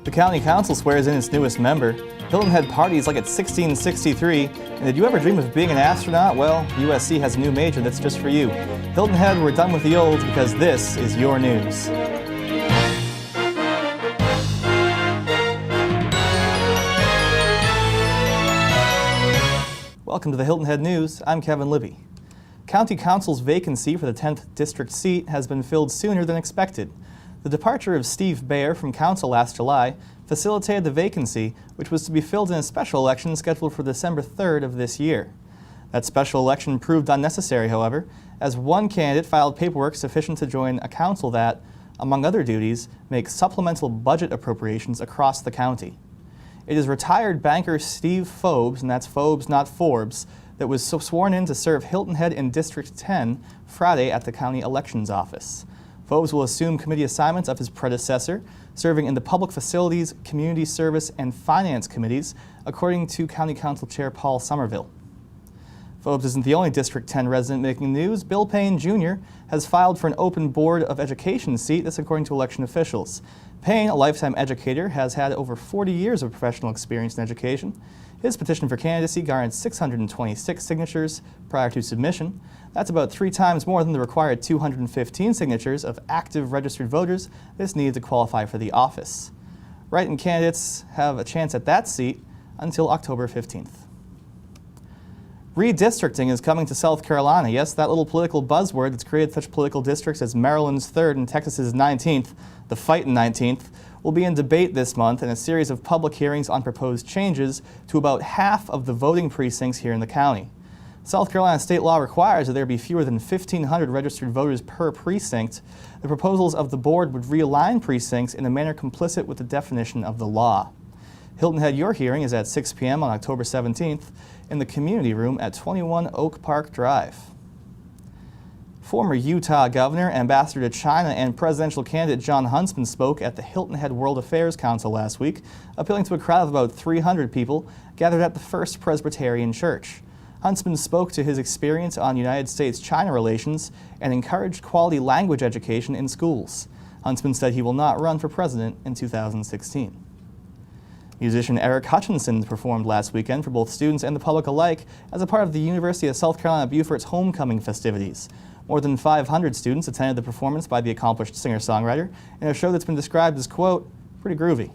The County Council swears in its newest member. Hilton Head parties like it's 1663. And did you ever dream of being an astronaut? Well, USC has a new major that's just for you. Hilton Head, we're done with the old because this is your news. Welcome to the Hilton Head News. I'm Kevin Libby. County Council's vacancy for the 10th District seat has been filled sooner than expected. The departure of Steve Baer from Council last July facilitated the vacancy, which was to be filled in a special election scheduled for December 3rd of this year. That special election proved unnecessary, however, as one candidate filed paperwork sufficient to join a council that, among other duties, makes supplemental budget appropriations across the county. It is retired banker Steve Forbes, and that's Forbes, not Forbes, that was sworn in to serve Hilton Head in District 10 Friday at the County Elections Office. Forbes will assume committee assignments of his predecessor, serving in the Public Facilities, Community Service, and Finance Committees, according to County Council Chair Paul Somerville. Forbes isn't the only District 10 resident making news. Bill Payne, Jr. has filed for an open Board of Education seat, this according to election officials. Payne, a lifetime educator, has had over 40 years of professional experience in education. His petition for candidacy garnered 626 signatures prior to submission. That's about 3 times more than the required 215 signatures of active registered voters that's needed to qualify for the office. Write-in candidates have a chance at that seat until October 15th. Redistricting is coming to South Carolina. Yes, that little political buzzword that's created such political districts as Maryland's 3rd and Texas's 19th, the fightin' 19th, will be in debate this month in a series of public hearings on proposed changes to about half of the voting precincts here in the county. South Carolina state law requires that there be fewer than 1,500 registered voters per precinct. The proposals of the board would realign precincts in a manner complicit with the definition of the law. Hilton Head, your hearing is at 6 p.m. on October 17th in the community room at 21 Oak Park Drive. Former Utah Governor, Ambassador to China, and presidential candidate Jon Huntsman spoke at the Hilton Head World Affairs Council last week, appealing to a crowd of about 300 people gathered at the First Presbyterian Church. Huntsman spoke to his experience on United States-China relations and encouraged quality language education in schools. Huntsman said he will not run for president in 2016. Musician Eric Hutchinson performed last weekend for both students and the public alike as a part of the University of South Carolina Beaufort's homecoming festivities. More than 500 students attended the performance by the accomplished singer-songwriter in a show that's been described as, quote, pretty groovy.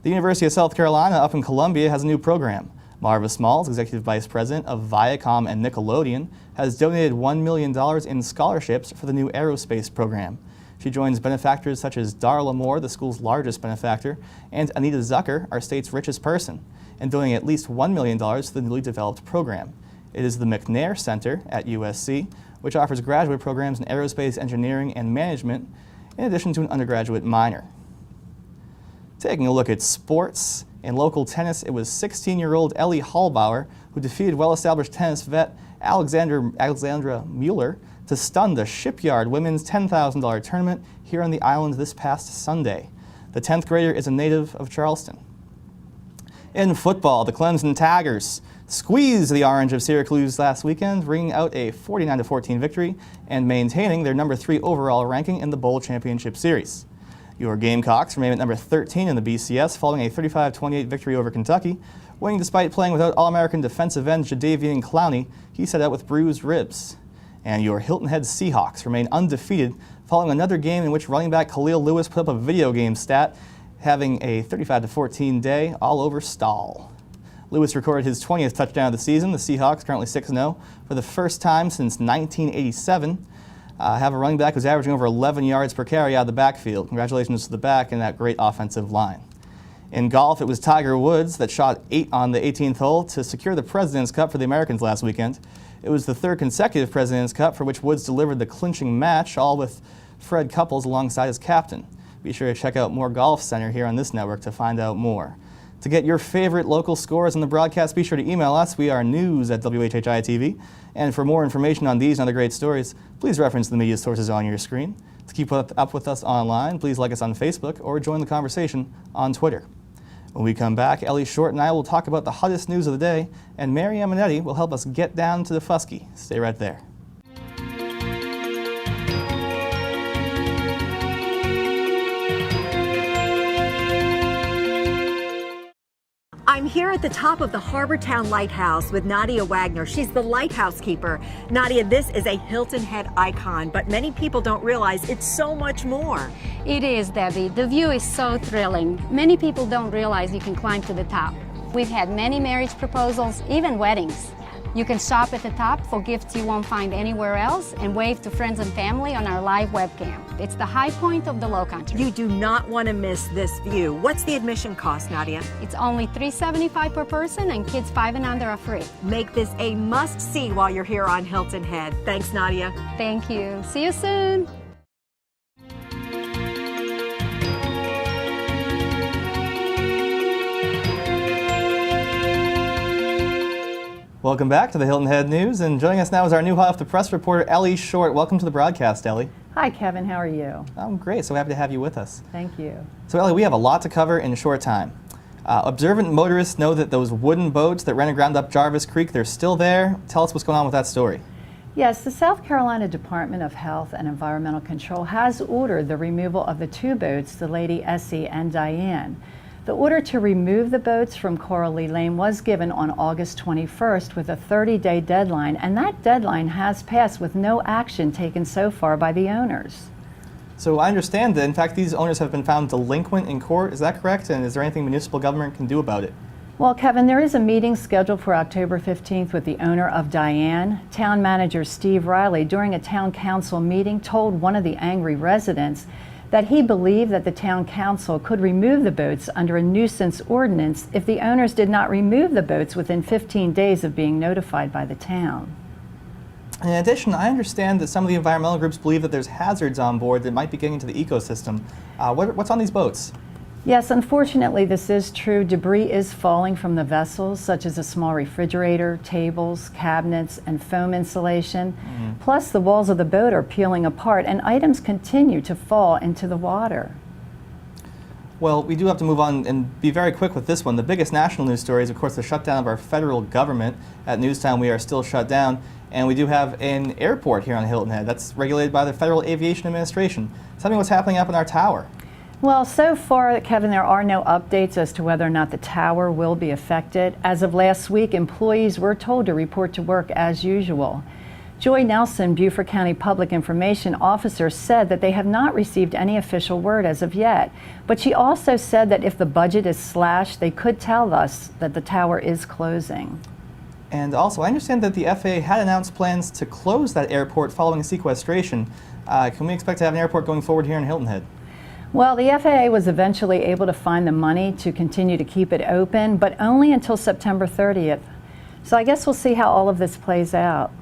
The University of South Carolina up in Columbia has a new program. Marva Smalls, Executive Vice President of Viacom and Nickelodeon, has donated $1 million in scholarships for the new aerospace program. She joins benefactors such as Darla Moore, the school's largest benefactor, and Anita Zucker, our state's richest person, in donating at least $1 million to the newly developed program. It is the McNair Center at USC, which offers graduate programs in aerospace engineering and management, in addition to an undergraduate minor. Taking a look at sports, in local tennis, it was 16-year-old Ellie Hallbauer who defeated well-established tennis vet Alexandra Mueller to stun the Shipyard Women's $10,000 tournament here on the island this past Sunday. The 10th grader is a native of Charleston. In football, the Clemson Tigers squeezed the Orange of Syracuse last weekend, bringing out a 49-14 victory and maintaining their number 3 overall ranking in the Bowl Championship Series. Your Gamecocks remain at number 13 in the BCS following a 35-28 victory over Kentucky, winning despite playing without All-American defensive end Jadeveon Clowney. He set out with bruised ribs. And your Hilton Head Seahawks remain undefeated following another game in which running back Khalil Lewis put up a video game stat, having a 35-14 day all over Stahl. Lewis recorded his 20th touchdown of the season. The Seahawks, currently 6-0, for the first time since 1987. Have a running back who's averaging over 11 yards per carry out of the backfield. Congratulations to the back and that great offensive line. In golf, it was Tiger Woods that shot 8 on the 18th hole to secure the President's Cup for the Americans last weekend. It was the 3rd consecutive President's Cup for which Woods delivered the clinching match, all with Fred Couples alongside his captain. Be sure to check out More Golf Center here on this network to find out more. To get your favorite local scores on the broadcast, be sure to email us. We are news@WHHI-TV. And for more information on these and other great stories, please reference the media sources on your screen. To keep up with us online, please like us on Facebook or join the conversation on Twitter. When we come back, Ellie Short and I will talk about the hottest news of the day, and Mary Eminetti will help us get down to the Fusky. Stay right there. I'm here at the top of the Harbortown Lighthouse with Nadia Wagner. She's the lighthouse keeper. Nadia, this is a Hilton Head icon, but many people don't realize it's so much more. It is, Debbie. The view is so thrilling. Many people don't realize you can climb to the top. We've had many marriage proposals, even weddings. You can shop at the top for gifts you won't find anywhere else and wave to friends and family on our live webcam. It's the high point of the Low Country. You do not want to miss this view. What's the admission cost, Nadia? It's only $375 per person, and kids 5 and under are free. Make this a must-see while you're here on Hilton Head. Thanks, Nadia. Thank you. See you soon. Welcome back to the Hilton Head News, and joining us now is our new hot off the press reporter, Ellie Short. Welcome to the broadcast, Ellie. Hi, Kevin. How are you? I'm great. So happy to have you with us. Thank you. So, Ellie, we have a lot to cover in a short time. Observant motorists know that those wooden boats that ran aground up Jarvis Creek, they're still there. Tell us what's going on with that story. Yes, the South Carolina Department of Health and Environmental Control has ordered the removal of the 2 boats, the Lady Essie and Diane. The order to remove the boats from Coral Lee Lane was given on August 21st with a 30-day deadline, and that deadline has passed with no action taken so far by the owners. So I understand that, in fact, these owners have been found delinquent in court. Is that correct? And is there anything municipal government can do about it? Well, Kevin, there is a meeting scheduled for October 15th with the owner of Diane. Town manager Steve Riley, during a town council meeting, told one of the angry residents that he believed that the town council could remove the boats under a nuisance ordinance if the owners did not remove the boats within 15 days of being notified by the town. In addition, I understand that some of the environmental groups believe that there's hazards on board that might be getting into the ecosystem. What's on these boats? Yes, unfortunately, this is true. Debris is falling from the vessels, such as a small refrigerator, tables, cabinets, and foam insulation. Plus, the walls of the boat are peeling apart, and items continue to fall into the water. Well, we do have to move on and be very quick with this one. The biggest national news story is, of course, the shutdown of our federal government. At Newstown, we are still shut down, and we do have an airport here on Hilton Head that's regulated by the Federal Aviation Administration. Tell me what's happening up in our tower. Well, so far, Kevin, there are no updates as to whether or not the tower will be affected. As of last week, employees were told to report to work as usual. Joy Nelson, Beaufort County Public Information Officer, said that they have not received any official word as of yet. But she also said that if the budget is slashed, they could tell us that the tower is closing. And also, I understand that the FAA had announced plans to close that airport following sequestration. Can we expect to have an airport going forward here in Hilton Head? Well, the FAA was eventually able to find the money to continue to keep it open, but only until September 30th. So I guess we'll see how all of this plays out.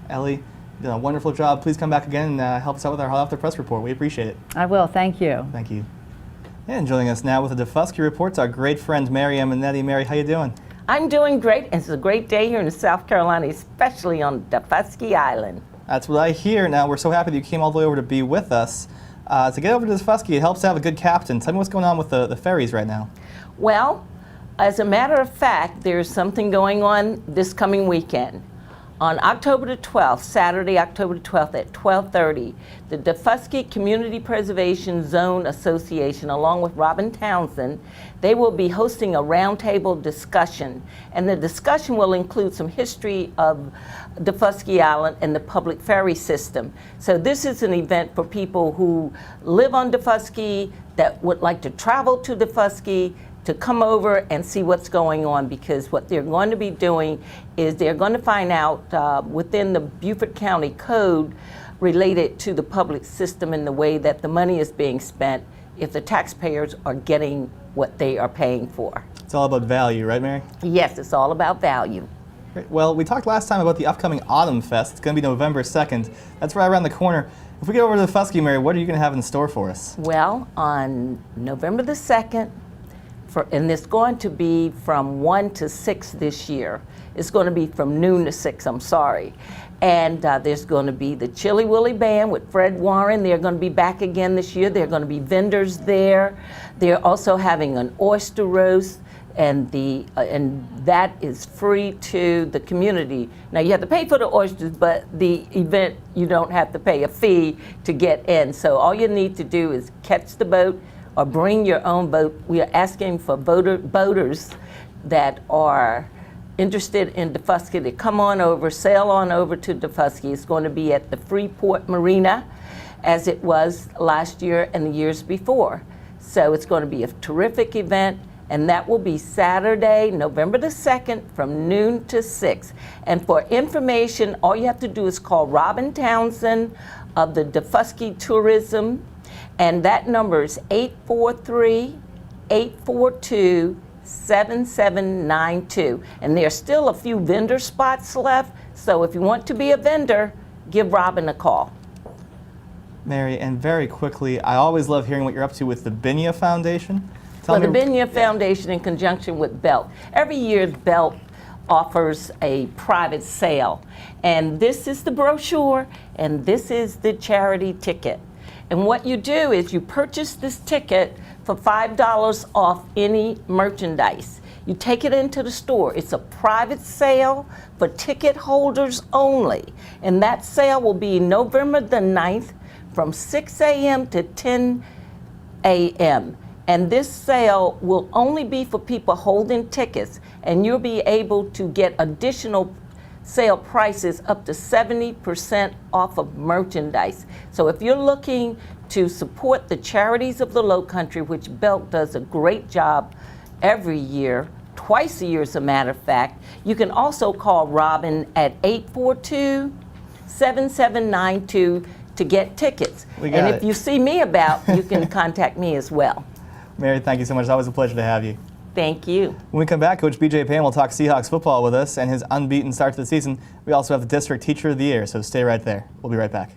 Ellie, you did a wonderful job. Please come back again and help us out with our Hot Off the Press report. We appreciate it. I will. Thank you. Thank you. And joining us now with the DeFusky reports, our great friend Mary Eminetti. Mary, how you doing? I'm doing great. It's a great day here in South Carolina, especially on DeFusky Island. That's what I hear. Now, we're so happy that you came all the way over to be with us. To get over to DeFusky, it helps to have a good captain. Tell me what's going on with the ferries right now. Well, as a matter of fact, there's something going on this coming weekend. On October the 12th, Saturday, October the 12th at 12:30, the DeFusky Community Preservation Zone Association, along with Robin Townsend, they will be hosting a roundtable discussion. And the discussion will include some history of DeFusky Island and the public ferry system. So this is an event for people who live on DeFusky, that would like to travel to DeFusky, to come over and see what's going on, because what they're going to be doing is they're going to find out within the Beaufort County Code related to the public system and the way that the money is being spent, if the taxpayers are getting what they are paying for. It's all about value, right, Mary? Yes, it's all about value. Great. Well, we talked last time about the upcoming Autumn Fest. It's going to be November 2nd. That's right around the corner. If we get over to DeFusky, Mary, what are you going to have in store for us? Well, on November the 2nd, and it's going to be from 1 to 6 this year. It's going to be from noon to 6, I'm sorry. And there's going to be the Chili Willy Band with Fred Warren. They're going to be back again this year. There are going to be vendors there. They're also having an oyster roast, and that is free to the community. Now, you have to pay for the oysters, but the event, you don't have to pay a fee to get in. So all you need to do is catch the boat, or bring your own boat. We are asking for boaters that are interested in Defusky to come on over, sail on over to Defusky. It's going to be at the Freeport Marina, as it was last year and the years before. So it's going to be a terrific event, and that will be Saturday, November the 2nd from noon to 6. And for information, all you have to do is call Robin Townsend of the Defusky Tourism, and that number is 843-842-7792. And there's still a few vendor spots left, so if you want to be a vendor, give Robin a call. Mary, and very quickly, I always love hearing what you're up to with the Binya Foundation. Well, the Binya Foundation, in conjunction with BELT, every year BELT offers a private sale. And this is the brochure, and this is the charity ticket. And what you do is you purchase this ticket for $5 off any merchandise. You take it into the store. It's a private sale for ticket holders only. And that sale will be November the 9th from 6 a.m. to 10 a.m. And this sale will only be for people holding tickets, and you'll be able to get additional sale prices up to 70% off of merchandise. So if you're looking to support the charities of the Lowcountry, which BELT does a great job every year, twice a year as a matter of fact, you can also call Robin at 842-7792 to get tickets. And if you see me about, you can contact me as well. Mary, thank you so much. It's always a pleasure to have you. Thank you. When we come back, Coach BJ Payne will talk Seahawks football with us and his unbeaten start to the season. We also have the District Teacher of the Year, so stay right there. We'll be right back.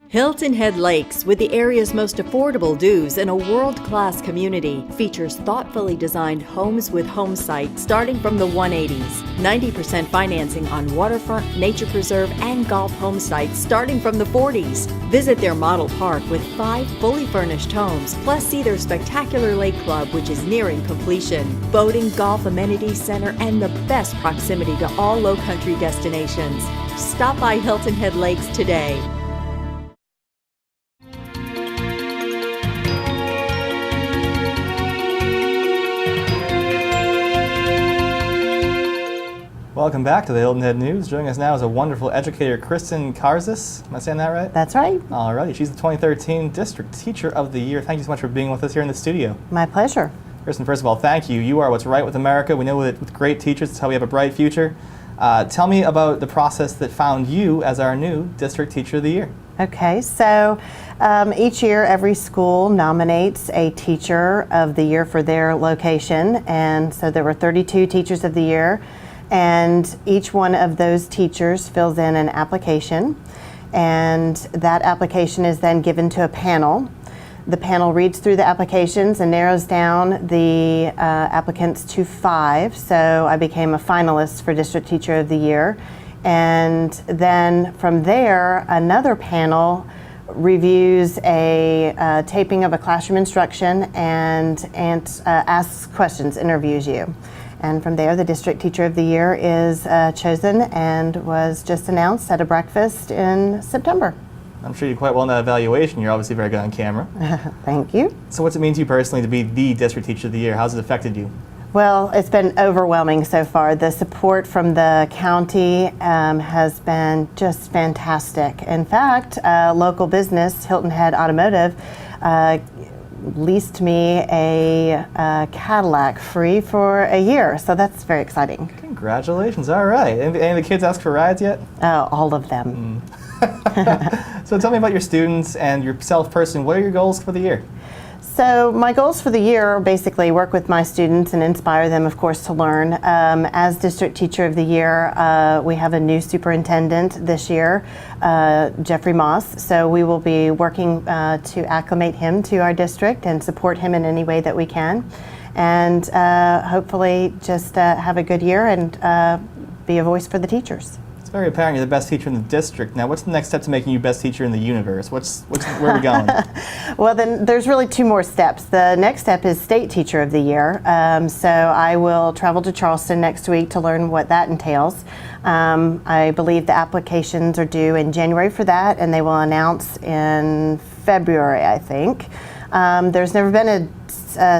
Hilton Head Lakes, with the area's most affordable dues and a world-class community, features thoughtfully designed homes with home sites starting from the 180s. 90% financing on waterfront, nature preserve, and golf home sites starting from the 40s. Visit their model park with 5 fully furnished homes, plus see their spectacular lake club, which is nearing completion. Boating, golf amenities center, and the best proximity to all Lowcountry destinations. Stop by Hilton Head Lakes today. Welcome back to the Hilton Head News. Joining us now is a wonderful educator, Kristen Karzis. Am I saying that right? That's right. Alrighty. She's the 2013 District Teacher of the Year. Thank you so much for being with us here in the studio. My pleasure. Kristen, first of all, thank you. You are what's right with America. We know that with great teachers, it's how we have a bright future. Tell me about the process that found you as our new District Teacher of the Year. Okay, so each year every school nominates a Teacher of the Year for their location, and so there were 32 Teachers of the Year. And each one of those teachers fills in an application, and that application is then given to a panel. The panel reads through the applications and narrows down the applicants to 5. So I became a finalist for District Teacher of the Year. And then from there, another panel reviews a taping of a classroom instruction and asks questions, interviews you. And from there, the District Teacher of the Year is chosen and was just announced at a breakfast in September. I'm sure you did quite well in that evaluation. You're obviously very good on camera. Thank you. So what's it mean to you personally to be the District Teacher of the Year? How's it affected you? Well, it's been overwhelming so far. The support from the county has been just fantastic. In fact, local business, Hilton Head Automotive, leased me a Cadillac free for a year, so that's very exciting. Congratulations. All right. Any of the kids ask for rides yet? All of them. So tell me about your students and yourself personally. What are your goals for the year? So my goals for the year are basically work with my students and inspire them, of course, to learn. As District Teacher of the Year, we have a new superintendent this year, Jeffrey Moss. So we will be working to acclimate him to our district and support him in any way that we can. And hopefully just have a good year and be a voice for the teachers. very apparent you're the best teacher in the district. Now, what's the next step to making you best teacher in the universe? Where are we going? Well, then there's really two more steps. The next step is State Teacher of the Year. So I will travel to Charleston next week to learn what that entails. I believe the applications are due in January for that, and they will announce in February, I think. There's never been a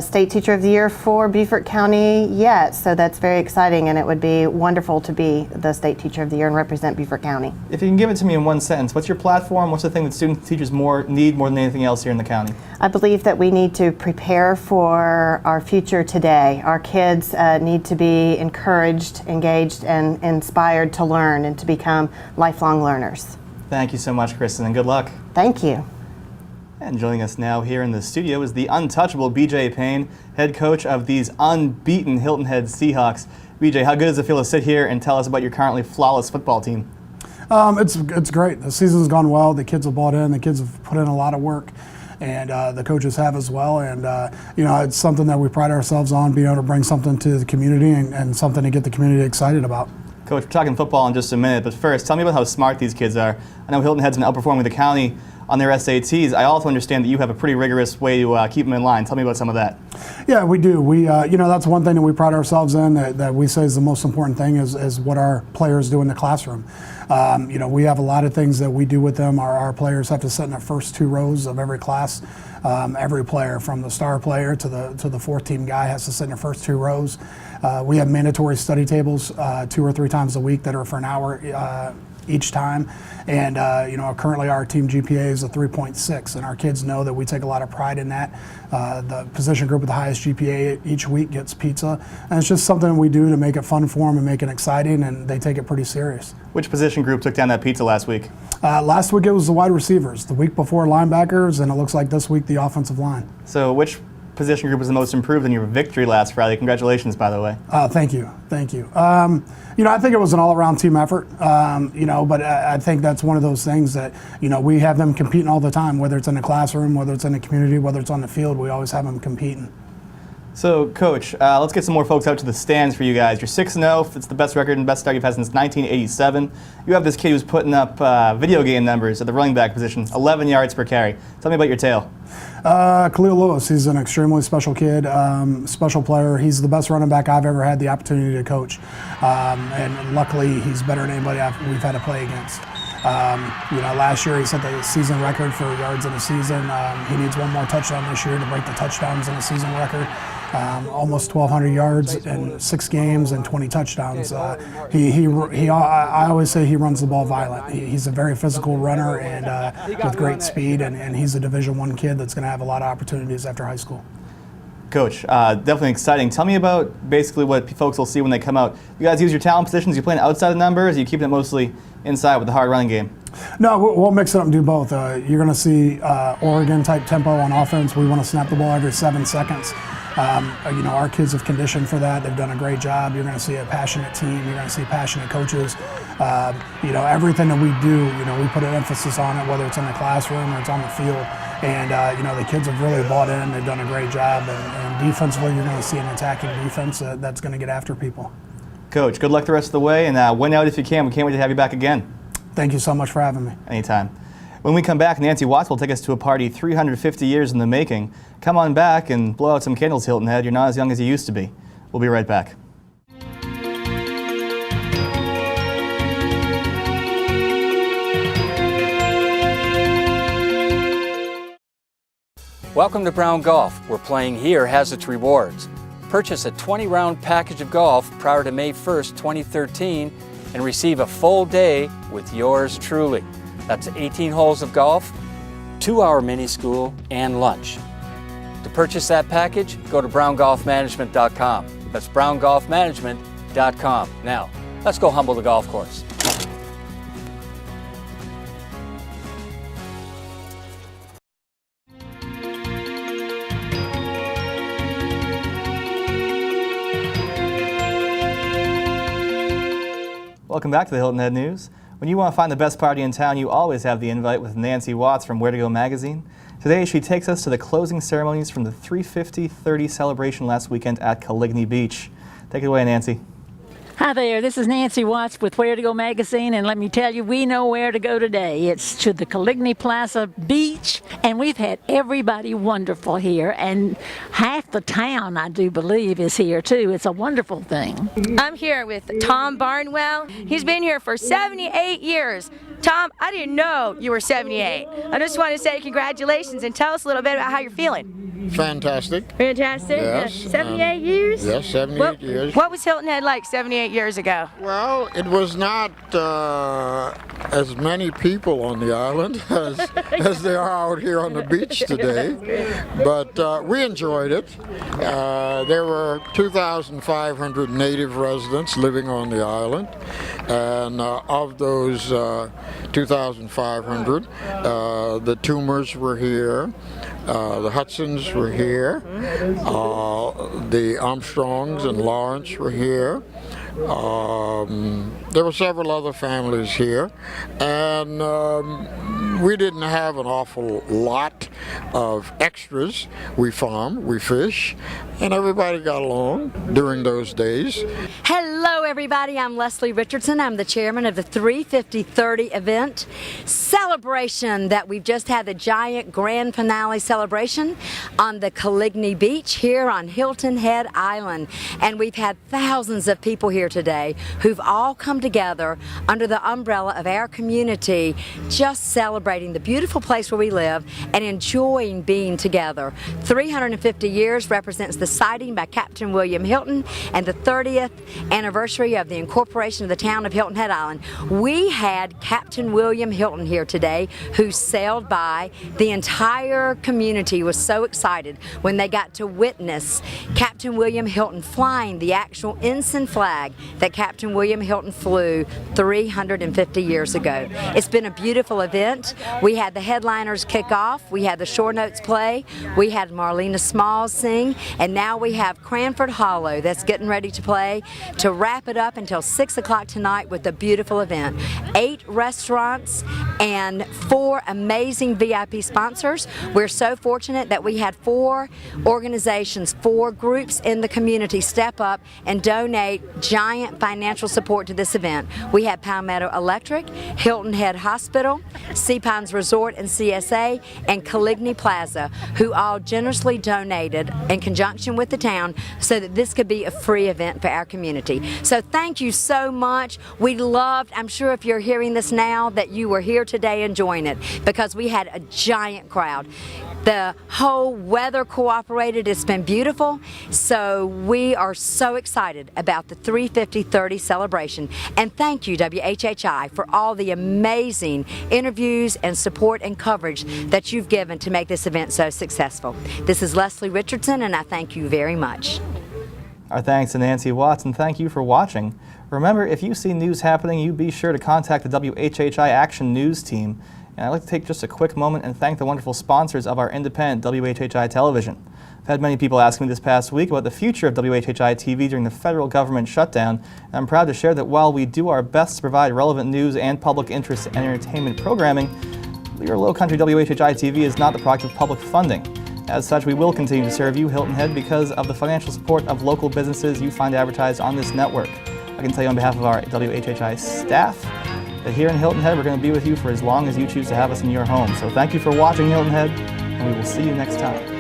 State Teacher of the Year for Beaufort County yet, so that's very exciting, and it would be wonderful to be the State Teacher of the Year and represent Beaufort County. If you can give it to me in one sentence, what's your platform? What's the thing that students and teachers need more than anything else here in the county? I believe that we need to prepare for our future today. Our kids need to be encouraged, engaged, and inspired to learn and to become lifelong learners. Thank you so much, Kristen, and good luck. Thank you. And joining us now here in the studio is the untouchable B.J. Payne, head coach of these unbeaten Hilton Head Seahawks. B.J., how good does it feel to sit here and tell us about your currently flawless football team? It's great. The season's gone well. The kids have bought in. The kids have put in a lot of work, and the coaches have as well. And it's something that we pride ourselves on, being able to bring something to the community and something to get the community excited about. Coach, we're talking football in just a minute, but first, tell me about how smart these kids are. I know Hilton Head's been outperforming the county on their SATs. I also understand that you have a pretty rigorous way to keep them in line. Tell me about some of that. Yeah, we do. We, that's one thing that we pride ourselves in that we say is the most important thing is what our players do in the classroom. We have a lot of things that we do with them. Our players have to sit in the first two rows of every class. Every player, from the star player to the fourth team guy, has to sit in the first two rows. We have mandatory study tables 2 or 3 times a week that are for an hour each time, and currently our team GPA is a 3.6, and our kids know that we take a lot of pride in that. The position group with the highest GPA each week gets pizza, and it's just something we do to make it fun for them and make it exciting, and they take it pretty serious. Which position group took down that pizza last week? Last week it was the wide receivers, the week before linebackers, and it looks like this week the offensive line. So which position group was the most improved in your victory last Friday? Congratulations, by the way. Thank you. I think it was an all-around team effort, but I think that's one of those things that, we have them competing all the time, whether it's in the classroom, whether it's in the community, whether it's on the field, we always have them competing. So, Coach, let's get some more folks out to the stands for you guys. You're 6-0. It's the best record and best start you've had since 1987. You have this kid who's putting up video game numbers at the running back position, 11 yards per carry. Tell me about your tale. Khalil Lewis, he's an extremely special kid, special player. He's the best running back I've ever had the opportunity to coach. And luckily, he's better than anybody we've had to play against. Last year he set the season record for yards in a season. He needs one more touchdown this year to break the touchdowns in a season record. Almost 1,200 yards in 6 games and 20 touchdowns. I always say he runs the ball violent. He's a very physical runner and with great speed, and he's a Division I kid that's going to have a lot of opportunities after high school. Coach, definitely exciting. Tell me about basically what folks will see when they come out. You guys use your talent positions. You playing outside the numbers? Are you keeping it mostly inside with the hard running game? No, we'll mix it up and do both. You're going to see Oregon-type tempo on offense. We want to snap the ball every 7 seconds. Our kids have conditioned for that. They've done a great job. You're going to see a passionate team. You're going to see passionate coaches. Everything that we do, we put an emphasis on it, whether it's in the classroom or it's on the field. And, the kids have really bought in. They've done a great job. And defensively, you're going to see an attacking defense that's going to get after people. Coach, good luck the rest of the way, and win out if you can. We can't wait to have you back again. Thank you so much for having me. Anytime. When we come back, Nancy Watts will take us to a party 350 years in the making. Come on back and blow out some candles, Hilton Head. You're not as young as you used to be. We'll be right back. Welcome to Brown Golf, where playing here has its rewards. Purchase a 20-round package of golf prior to May 1st, 2013, and receive a full day with yours truly. That's 18 holes of golf, 2-hour mini school, and lunch. To purchase that package, go to browngolfmanagement.com. That's browngolfmanagement.com. Now, let's go humble the golf course. Welcome back to the Hilton Head News. When you want to find the best party in town, you always have the invite with Nancy Watts from Where to Go magazine. Today, she takes us to the closing ceremonies from the 350-30 celebration last weekend at Coligny Beach. Take it away, Nancy. Hi there, this is Nancy Watts with Where to Go magazine, and let me tell you, we know where to go today. It's to the Coligny Plaza Beach, and we've had everybody wonderful here, and half the town, I do believe, is here too. It's a wonderful thing. I'm here with Tom Barnwell. He's been here for 78 years. Tom, I didn't know you were 78. I just want to say congratulations and tell us a little bit about how you're feeling. Fantastic. Fantastic. Yes. 78 years? Yes, 78 years. What was Hilton Head like 78 years ago? Well, it was not as many people on the island as there are out here on the beach today, but we enjoyed it. There were 2,500 native residents living on the island, and of those 2,500, the Toomers were here, the Hudsons were here, the Armstrongs and Lawrence were here. There were several other families here, and we didn't have an awful lot of extras. We farm, we fish, and everybody got along during those days. Hello everybody, I'm Leslie Richardson. I'm the chairman of the 350-30 event celebration that we've just had, the giant grand finale celebration on the Coligny Beach here on Hilton Head Island. And we've had thousands of people here today who've all come together under the umbrella of our community, just celebrating the beautiful place where we live and enjoying being together. 350 years represents the sighting by Captain William Hilton and the 30th anniversary of the incorporation of the town of Hilton Head Island. We had Captain William Hilton here today, who sailed by. The entire community was so excited when they got to witness Captain William Hilton flying the actual ensign flag that Captain William Hilton flew 350 years ago. It's been a beautiful event. We had the headliners kick off, we had the shore notes play, we had Marlena Smalls sing, and now we have Cranford Hollow that's getting ready to play to wrap it up until 6 o'clock tonight with a beautiful event. 8 restaurants and 4 amazing VIP sponsors. We're so fortunate that we had 4 organizations, 4 groups in the community step up and donate giant financial support to this event. We had Palmetto Electric, Hilton Head Hospital, Sea Pines Resort and CSA, and Coligny Plaza, who all generously donated in conjunction with the town so that this could be a free event for our community. So thank you so much. We loved, I'm sure if you're hearing this now, that you were here today enjoying it, because we had a giant crowd. The whole weather cooperated. It's been beautiful. So we are so excited about the 350-30 celebration. And thank you, WHHI, for all the amazing interviews and support and coverage that you've given to make this event so successful. This is Leslie Richardson, and I thank you very much. Our thanks to Nancy Watts, and thank you for watching. Remember, if you see news happening, you be sure to contact the WHHI Action News team. And I'd like to take just a quick moment and thank the wonderful sponsors of our independent WHHI television. I've had many people ask me this past week about the future of WHHI-TV during the federal government shutdown, and I'm proud to share that while we do our best to provide relevant news and public interest and entertainment programming, your low-country WHHI-TV is not the product of public funding. As such, we will continue to serve you, Hilton Head, because of the financial support of local businesses you find advertised on this network. I can tell you on behalf of our WHHI staff that here in Hilton Head, we're going to be with you for as long as you choose to have us in your home. So thank you for watching Hilton Head, and we will see you next time.